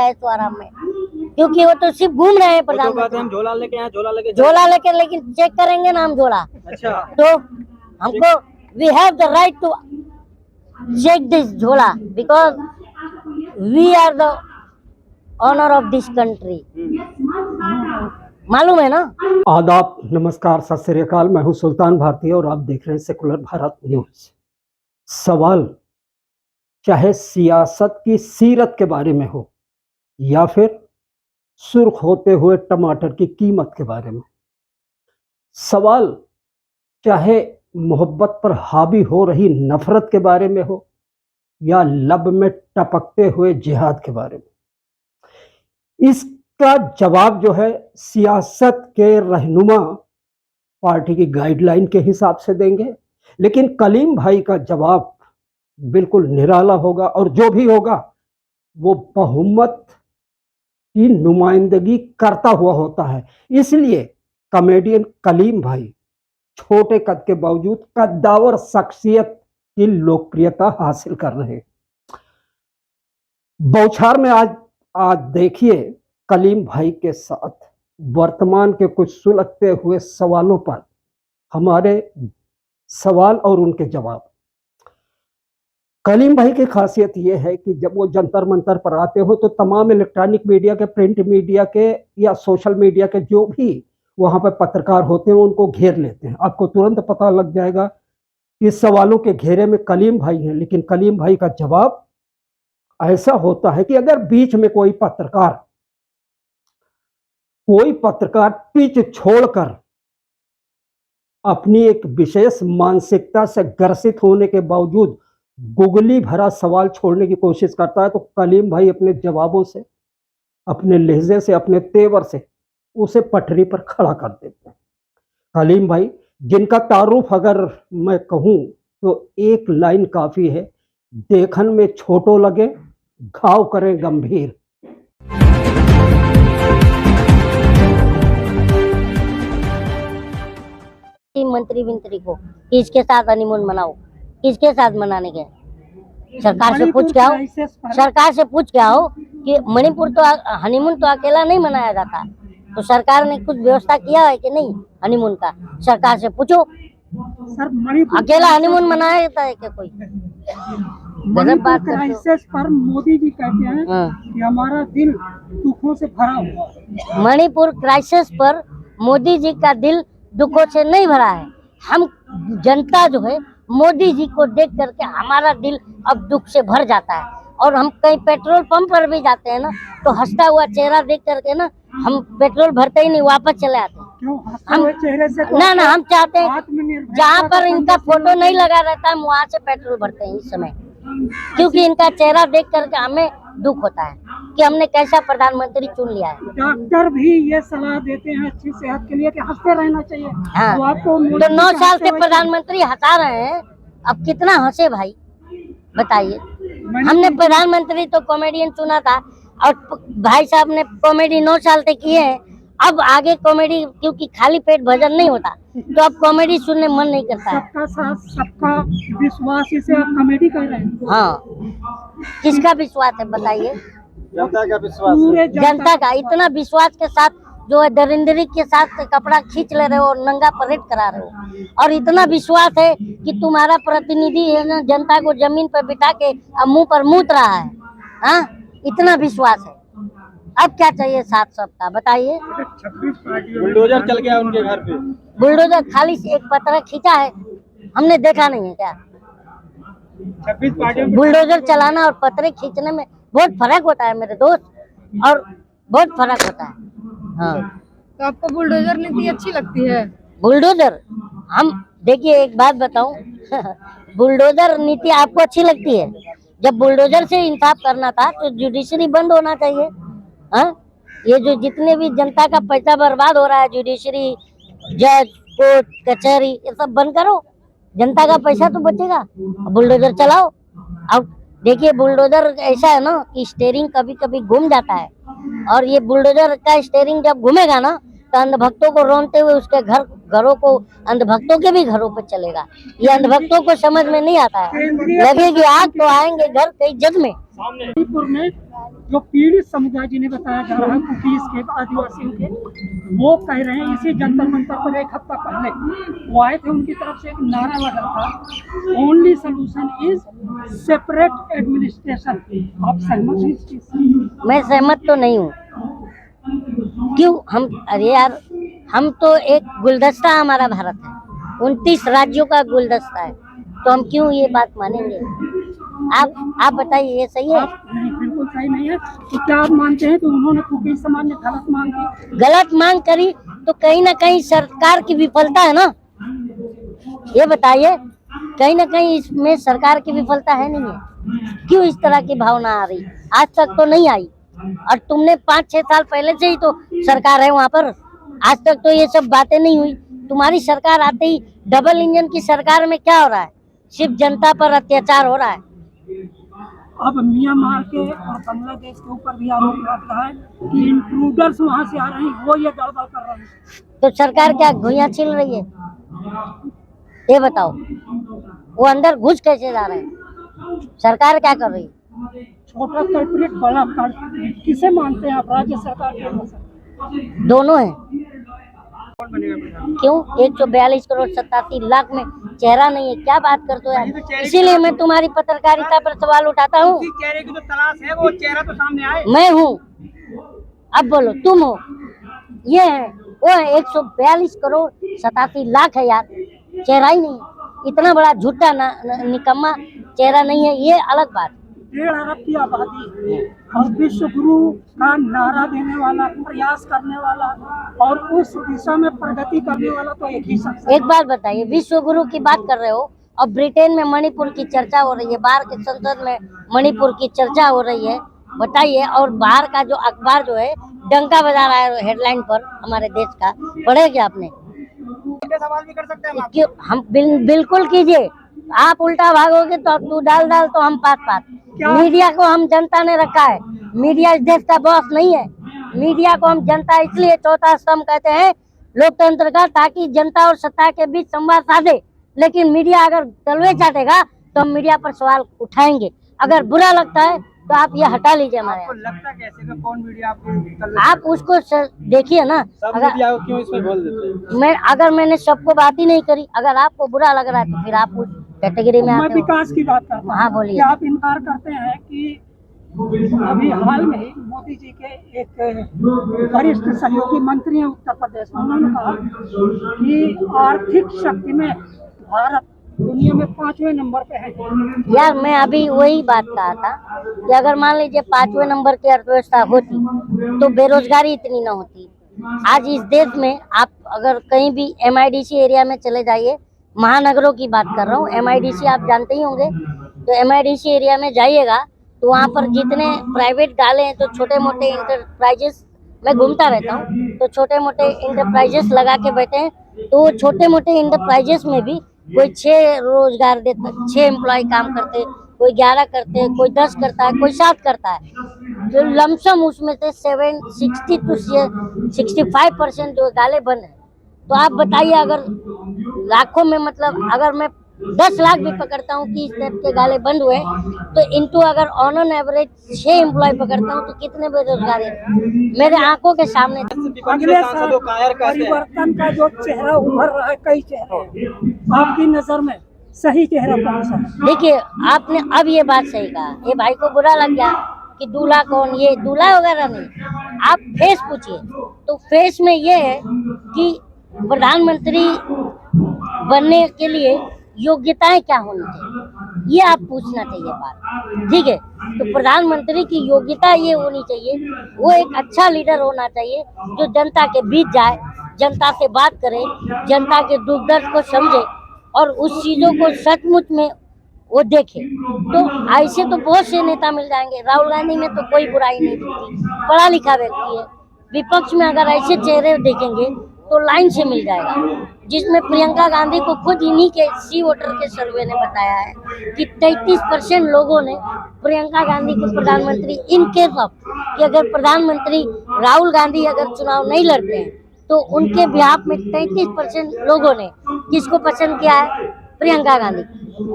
ऐसो आराम में, क्योंकि वो तो सिर्फ घूम रहे हैं प्रधानमंत्री। हम झोला लेके आए, झोला लेके, लेकिन चेक करेंगे ना हम झोला। अच्छा, तो हमको we have the right to check this झोला because we are the owner of this country. मालूम है ना। आदाब, नमस्कार, सत श्री अकाल। मैं हूं सुल्तान भारती और आप देख रहे हैं सेकुलर भारत न्यूज। सवाल चाहे सियासत की सीरत के बारे में हो या फिर सुर्ख होते हुए टमाटर की कीमत के बारे में, सवाल चाहे मोहब्बत पर हावी हो रही नफरत के बारे में हो या लब में टपकते हुए जिहाद के बारे में, इसका जवाब जो है सियासत के रहनुमा पार्टी की गाइडलाइन के हिसाब से देंगे। लेकिन कलीम भाई का जवाब बिल्कुल निराला होगा और जो भी होगा वो बहुमत की नुमाइंदगी करता हुआ होता है। इसलिए कॉमेडियन कलीम भाई छोटे कद के बावजूद कद्दावर शख्सियत की लोकप्रियता हासिल कर रहे हैं। बौछार में आज देखिए कलीम भाई के साथ वर्तमान के कुछ सुलगते हुए सवालों पर हमारे सवाल और उनके जवाब। कलीम भाई की खासियत यह है कि जब वो जंतर मंतर पर आते हो तो तमाम इलेक्ट्रॉनिक मीडिया के, प्रिंट मीडिया के या सोशल मीडिया के जो भी वहां पर पत्रकार होते हैं उनको घेर लेते हैं। आपको तुरंत पता लग जाएगा कि सवालों के घेरे में कलीम भाई हैं। लेकिन कलीम भाई का जवाब ऐसा होता है कि अगर बीच में कोई पत्रकार पिच छोड़कर अपनी एक विशेष मानसिकता से ग्रसित होने के बावजूद गुगली भरा सवाल छोड़ने की कोशिश करता है तो कलीम भाई अपने जवाबों से, अपने लहजे से, अपने तेवर से उसे पटरी पर खड़ा कर देते हैं। कलीम भाई जिनका तारुफ अगर मैं कहूं तो एक लाइन काफी है, देखन में छोटो लगे घाव करें गंभीर। मंत्री को किसके साथ हनीमून मनाओ, किसके साथ मनाने गए? सरकार से पूछ के आओ कि मणिपुर तो हनीमून तो अकेला नहीं मनाया जाता, तो सरकार ने कुछ व्यवस्था किया है कि नहीं हनीमून का? सरकार से पूछो। सर, मणिपुर अकेला हनीमून मनाया जाता है क्या कोई? मणिपुर क्राइसिस पर मोदी जी कहते हैं कि हमारा दिल दुखों से भरा हुआ है। मणिपुर क्राइसिस पर मोदी जी का दिल दुखों से नहीं भरा है। हम जनता जो है मोदी जी को देख करके हमारा दिल अब दुख से भर जाता है। और हम कहीं पेट्रोल पंप पर भी जाते हैं ना तो हंसता हुआ चेहरा देख करके ना हम पेट्रोल भरते ही नहीं, वापस चले आते हैं। क्यों हंसते हुए चेहरे से? ना हम चाहते हैं जहाँ पर इनका फोटो नहीं लगा रहता है वहाँ से पेट्रोल भरते हैं इस समय, क्योंकि इनका चेहरा देख करके हमें दुख होता है कि हमने कैसा प्रधानमंत्री चुन लिया है। डॉक्टर भी ये सलाह देते हैं अच्छी सेहत के लिए कि हंसते रहना चाहिए। हाँ। तो आपको तो 9 साल से प्रधानमंत्री हंसा रहे हैं, अब कितना हंसे भाई बताइए। हमने प्रधानमंत्री तो कॉमेडियन चुना था और भाई साहब ने कॉमेडी 9 साल से किए हैं। अब आगे कॉमेडी, क्योंकि खाली पेट भजन नहीं होता तो अब कॉमेडी सुनने मन नहीं करता है। सबका साथ सबका विश्वास, इसे आप कॉमेडी कह रहे हैं? हाँ, किसका विश्वास है बताइए? जनता का विश्वास, पूरे जनता का। इतना विश्वास के साथ जो है दरिंदरी के साथ कपड़ा खींच ले रहे हो और नंगा परेड करा रहे हो, और इतना विश्वास है कि तुम्हारा प्रतिनिधि है ना जनता को जमीन पर बिठा के अब मुंह पर मूत रहा है। हाँ, इतना विश्वास है। अब क्या चाहिए साथ सबका बताइए? बुलडोजर चल गया उनके घर पे। बुलडोजर खाली एक पत्थर खींचा है, हमने देखा नहीं है क्या? 26 पार्टियों बुलडोजर चलाना और पत्थर खींचने में बहुत फर्क होता है मेरे दोस्त, और बहुत फर्क होता है। हाँ, तो आपको बुलडोजर नीति अच्छी लगती है? बुलडोजर, हम देखिए एक बात बताऊं बुलडोजर नीति आपको अच्छी लगती है? जब बुलडोजर से इंसाफ करना था तो जुडिशरी बंद होना चाहिए। हाँ, ये जो जितने भी जनता का पैसा बर्बाद हो रहा है, जुडिशरी, जज, कोर्ट, कचहरी, ये सब बंद करो, जनता का पैसा तो बचेगा। बुलडोजर चलाओ। अब देखिए बुलडोजर ऐसा है ना कि स्टीयरिंग कभी कभी घूम जाता है, और ये बुलडोजर का स्टीयरिंग जब घूमेगा ना तो अंधभक्तों को रोनते हुए उसके घरों को, अंधभक्तों के भी घरों पे चलेगा। ये अंधभक्तों को समझ में नहीं आता है। लगेगी आग तो आएंगे घर कई जग में, मणिपुर में जो पीड़ित समुदाय जिन्हें बताया जा रहा है कुकीज के आदिवासियों के, वो कह रहे हैं इसी जंतर मंतर पर एक हफ्ता पहले वो आए थे, उनकी तरफ से एक नारा लगा था, only solution is separate administration. आप सहमत हैं इस चीज से? मैं सहमत तो नहीं हूँ। क्यों? हम, अरे यार, हम तो एक गुलदस्ता, हमारा भारत है 29 राज्यों का गुलदस्ता है, तो हम क्यों ये बात मानेंगे? आप बताइए, ये सही है? नहीं, बिल्कुल सही नहीं है। तो क्या आप मानते हैं कि उन्होंने कुकीज समाज ने गलत मांग की? गलत मांग करी तो कहीं ना कहीं सरकार की विफलता है ना, ये बताइए। कहीं ना कहीं इसमें सरकार की विफलता है, नहीं है? क्यों इस तरह की भावना आ रही? आज तक तो नहीं आई, और तुमने 5-6 साल पहले से ही तो सरकार है वहां पर, आज तक तो ये सब बातें नहीं हुई। तुम्हारी सरकार आते ही डबल इंजन की सरकार में क्या हो रहा है? सिर्फ जनता पर अत्याचार हो रहा है। अब म्यांमार के और बांग्लादेश के ऊपर भी आरोप लगता है कि इंट्रूडर्स वहां से आ रहे हैं, वो ये गड़बड़ कर रहे हैं। तो सरकार क्या घुइयां छिल रही है? ये बताओ, वो अंदर घुस कैसे जा रहे हैं? सरकार क्या कर रही है? छोटा कल्प्रिट, बड़ा कल्प्रिट, किसे मानते हैं आप, राज्य सरकार के? दोनों हैं। क्यों? 142 करोड़ 87 लाख में चेहरा नहीं है? क्या बात करते हो यार? इसीलिए मैं तुम्हारी पत्रकारिता पर सवाल उठाता हूँ। चेहरे की तो तलाश है, वो चेहरा तो सामने आए। मैं हूँ, अब बोलो तुम हो, ये है वो है। 142 करोड़ 87 लाख है यार, चेहरा ही नहीं है। इतना बड़ा झूठा निकम्मा चेहरा नहीं है, ये अलग बात। 1.5 अरब की आबादी और विश्व गुरु का नारा देने वाला, प्रयास करने वाला और उस दिशा में प्रगति करने वाला तो एक ही शख्स है। एक बात बताइए, विश्व गुरु की बात कर रहे हो और ब्रिटेन में मणिपुर की चर्चा हो रही है, बाहर के संसद में मणिपुर की चर्चा हो रही है, बताइए। और बाहर का जो अखबार जो है डंका बजा रहा है हेडलाइन पर हमारे देश का, पढ़े क्या आपने? सवाल भी कर सकते हैं क्यों? हम बिल्कुल कीजिए। आप उल्टा भागोगे तो तू डाल तो हम पात। मीडिया को हम जनता ने रखा है, मीडिया इस देश का बॉस नहीं है। मीडिया को हम जनता इसलिए चौथा स्तंभ कहते हैं लोकतंत्र का, ताकि जनता और सत्ता के बीच संवाद साधे। लेकिन मीडिया अगर तलवे चाटेगा तो हम मीडिया पर सवाल उठाएंगे। अगर बुरा लगता है तो आप ये हटा लीजिए हमारे यहाँ। लगता कैसे कि कौन मीडिया आपको? आप उसको देखिए ना। सब मीडिया को क्यों इसमें बोल देते हैं? अगर मैंने सबको बात ही नहीं करी, अगर आपको बुरा लग रहा है तो फिर आप उस कैटेगरी में मैं आते हो। विकास की बात करता हूँ। हाँ, बोलिए। क्या आप इनकार करते हैं कि अभी हाल में ही मोदी जी के एक वरिष्ठ सहयोगी मंत्री हैं उत्तर प्रदेश में, उन्होंने कहा कि आर्थिक शक्ति में भारत दुनिया में 5वें नंबर पे है। यार, मैं अभी वही बात कहा था कि अगर मान लीजिए 5वें नंबर की अर्थव्यवस्था होती तो बेरोजगारी इतनी ना होती। आज इस देश में आप अगर कहीं भी MIDC एरिया में चले जाइए, महानगरों की बात कर रहा हूँ, MIDC आप जानते ही होंगे, तो MIDC एरिया में जाइएगा तो वहाँ पर जितने प्राइवेट गाले हैं, तो छोटे मोटे इंटरप्राइजेस, मैं घूमता रहता हूँ, तो छोटे मोटे इंटरप्राइजेस लगा के बैठे हैं। तो छोटे मोटे इंटरप्राइजेस में भी कोई 6 रोजगार देता, 6 एम्प्लॉय काम करते, कोई 11 करते, कोई 10 करता है, कोई 7 करता है। तो लमसम उसमें से 60 to 65% जो गाले बंद है। तो आप बताइए, अगर लाखों में, मतलब अगर मैं 10 लाख भी पकड़ता हूँ कि इस टाइप के गाले बंद हुए, तो इनटू अगर ऑन एन एवरेज 6 एम्प्लॉय पकड़ता हूँ तो कितने बेरोजगार हैं मेरे आंखों के सामने। अगले साल परिवर्तन का जो चेहरा उभर रहा है, कई चेहरे, आपकी नजर में सही चेहरा कौन सा है? देखिए, आपने अब ये बात सही कहा, ये भाई को बुरा लग गया कि दूल्हा कौन, ये दूल्हा वगैरह नहीं, आप फेस पूछिए। तो फेस में ये है कि प्रधानमंत्री बनने के लिए योग्यताएं क्या होनी चाहिए, ये आप पूछना चाहिए बात, ठीक है? तो प्रधानमंत्री की योग्यता ये होनी चाहिए, वो एक अच्छा लीडर होना चाहिए जो जनता के बीच जाए, जनता से बात करे, जनता के दुख दर्द को समझे और उस चीजों को सचमुच में वो देखे। तो ऐसे तो बहुत से नेता मिल जाएंगे। राहुल गांधी में तो कोई बुराई नहीं दिखती, पढ़ा लिखा व्यक्ति है। विपक्ष में अगर ऐसे चेहरे देखेंगे तो लाइन से मिल जाएगा, जिसमें प्रियंका गांधी को खुद इन्हीं के सी वोटर के सर्वे ने बताया है कि 33% लोगों ने प्रियंका गांधी को प्रधानमंत्री, इन केस ऑफ कि अगर प्रधानमंत्री राहुल गांधी अगर चुनाव नहीं लड़ते हैं तो उनके बिहाफ में 33% लोगों ने किसको पसंद किया है? प्रियंका गांधी।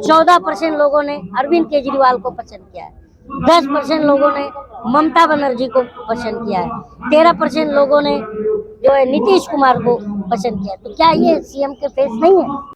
14% लोगों ने अरविंद केजरीवाल को पसंद किया है। 10% लोगों ने ममता बनर्जी को पसंद किया है, 13% लोगों ने जो है नीतीश कुमार को पसंद किया है। तो क्या ये सीएम के फेस नहीं है?